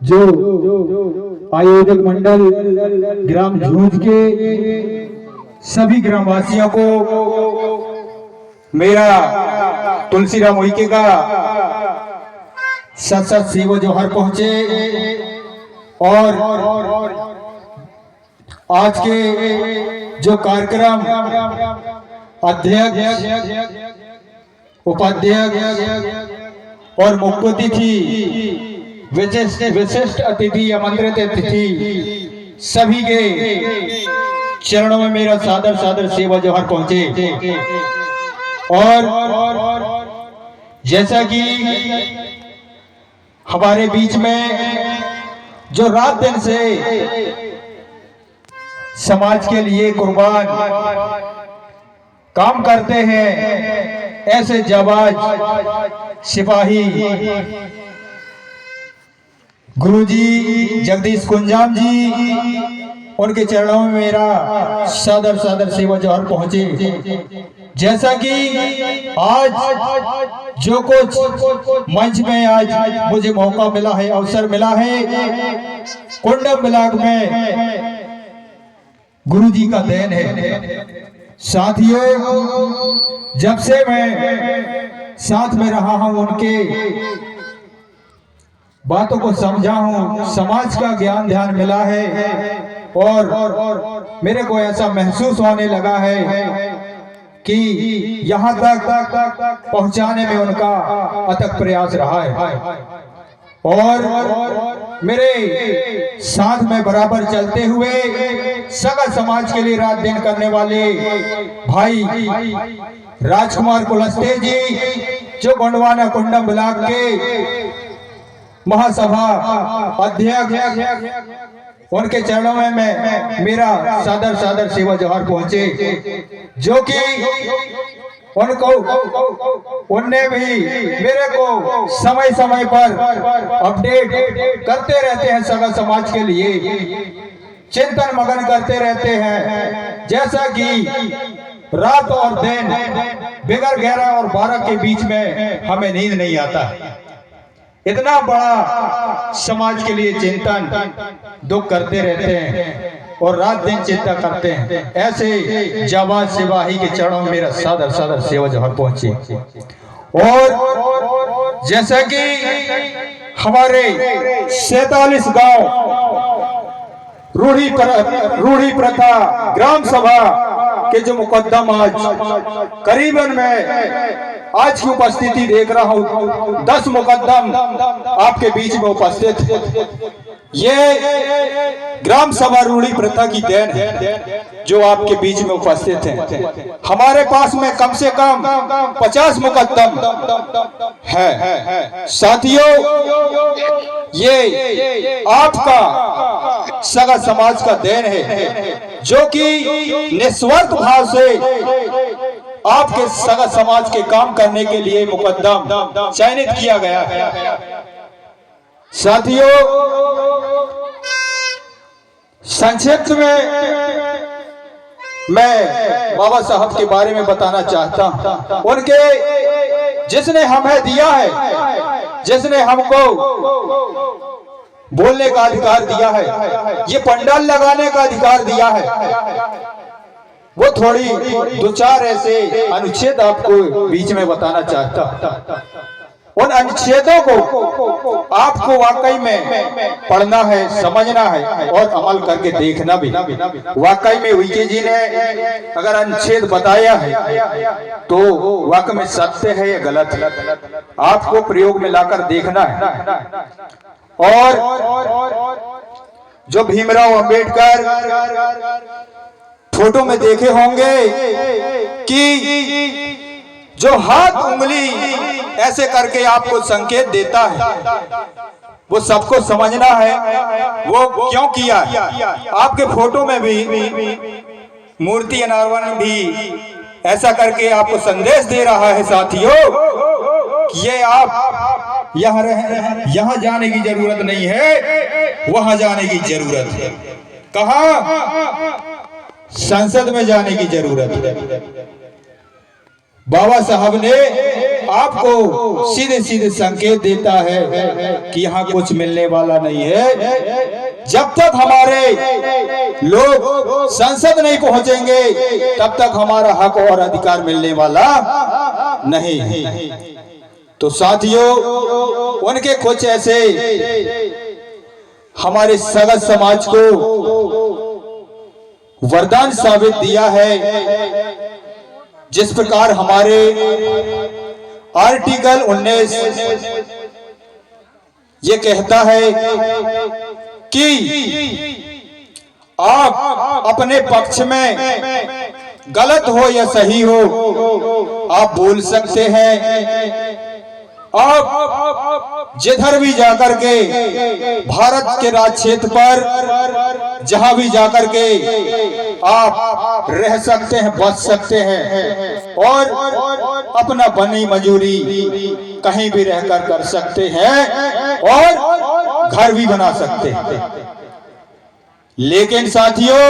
जो आयोजक मंडल ग्राम झूंझ के सभी ग्रामवासियों को मेरा तुलसीराम उइके का सत सत सेवा जोहर पहुंचे। और आज के जो कार्यक्रम अध्यक्ष, उपाध्यक्ष और मुख्य अतिथि, विशिष्ट अतिथि, आमंत्रित अतिथि सभी के चरणों में मेरा सादर सादर सेवा जोहर पहुंचे। और जैसा कि हमारे बीच में जो रात दिन से समाज के लिए कुर्बान काम करते हैं, ऐसे जाबाज सिपाही गुरुजी जगदीश कुंजाम जी, उनके चरणों में मेरा सादर सादर सेवा जोहर पहुंचे। जैसा कि आज जो कुछ मंच में आज मुझे मौका मिला है, अवसर मिला है, कुंडम ब्लॉक में गुरुजी का देन है। साथियों, जब से मैं साथ में रहा हूं, उनके बातों को समझा हूं, समाज का ज्ञान ध्यान मिला है और मेरे को ऐसा महसूस होने लगा है कि यहाँ तक पहुंचाने में उनका अथक प्रयास रहा है। और मेरे साथ में बराबर चलते हुए सगा समाज के लिए रात दिन करने वाले भाई राजकुमार कुलस्ते जी, जो गोंडवाना कुंडम ब्लॉक के महासभा अध्यक्ष, उनके चरणों में मैं मेरा सादर सादर सेवा जोहर पहुंचे। जो कि उनने भी मेरे को समय समय पर अपडेट करते रहते हैं, सगा समाज के लिए चिंतन मगन करते रहते हैं। जैसा कि रात और दिन बिगर 11 और 12 के बीच में हमें नींद नहीं आता। इतना बड़ा समाज के लिए चिंतन दुख करते रहते हैं और रात दिन चिंता करते हैं। ऐसे जाबाज सिपाही के चरणों में मेरा सादर सादर सेवा जोहर पहुंचे। और जैसा कि हमारे 47 गांव रूढ़ी प्रथा ग्राम सभा के जो मुकद्दम आज करीबन मैं आज की उपस्थिति देख रहा हूं, 10 मुकद्दम आपके बीच में उपस्थित। ये ग्राम सभा रूढ़ी प्रथा की देन है जो आपके बीच में उपस्थित है। हमारे पास में कम से कम 50 मुकद्दम है। साथियों, ये आपका सगा समाज का देन है, जो कि निस्वार्थ भाव से आपके सगा समाज के काम करने के लिए मुकद्दम चयनित किया गया है। साथियों, संक्षिप्त में मैं बाबा साहब के बारे में बताना चाहता हूं। उनके जिसने हमें दिया है, जिसने हमको बोलने का अधिकार दिया है, ये पंडाल लगाने का अधिकार दिया है, वो थोड़ी 2-4 ऐसे अनुच्छेद आपको बीच में बताना चाहता। उन अनुच्छेदों को आपको वाकई में पढ़ना है, समझना है और अमल करके देखना भी। वाकई में उइके जी ने अगर अनुच्छेद बताया है तो वाकई में सत्य है या गलत है, आपको प्रयोग में लाकर देखना है। और जो भीमराव अंबेडकर फोटो में देखे होंगे कि जो हाथ उंगली ऐसे करके आपको संकेत देता है, वो सबको समझना है वो क्यों किया। आपके फोटो में भी मूर्ति अनावरण भी ऐसा करके आपको संदेश दे रहा है। साथियों, ये आप यहाँ जाने की जरूरत नहीं है, वहां जाने की जरूरत है। कहा? संसद में जाने की जरूरत है। बाबा साहब ने आपको सीधे सीधे संकेत देता है कि यहाँ कुछ मिलने वाला नहीं है। जब तक हमारे लोग संसद नहीं पहुंचेंगे तब तक हमारा हक और अधिकार मिलने वाला नहीं। तो साथियों, उनके कुछ ऐसे हमारे सगत समाज को वरदान साबित दिया है, जिस प्रकार हमारे आर्टिकल 19 ये कहता है कि आप अपने पक्ष में गलत हो या सही हो आप बोल सकते हैं। आप जिधर भी जाकर के भारत के राज क्षेत्र पर जहां भी जाकर के आप रह सकते हैं, बच सकते हैं और अपना बनी मजूरी कहीं भी रहकर कर सकते हैं और घर भी बना सकते हैं। लेकिन साथियों,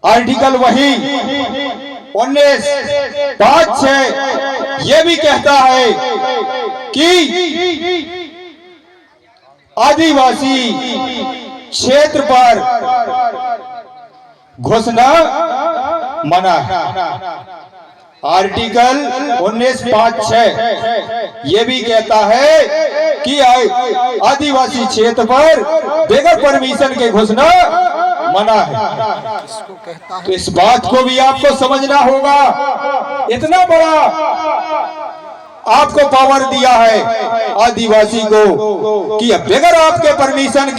आर्टिकल वही 19(5)(6) ये भी कहता है कि आदिवासी क्षेत्र पर घुसना मना है। आर्टिकल 19(5)(6) ये भी कहता है कि आदिवासी क्षेत्र पर बगैर परमिशन के घुसना मना है। तो इस बात को भी आपको समझना होगा। इतना बड़ा आपको पावर दिया है आदिवासी को कि बगैर आपके परमिशन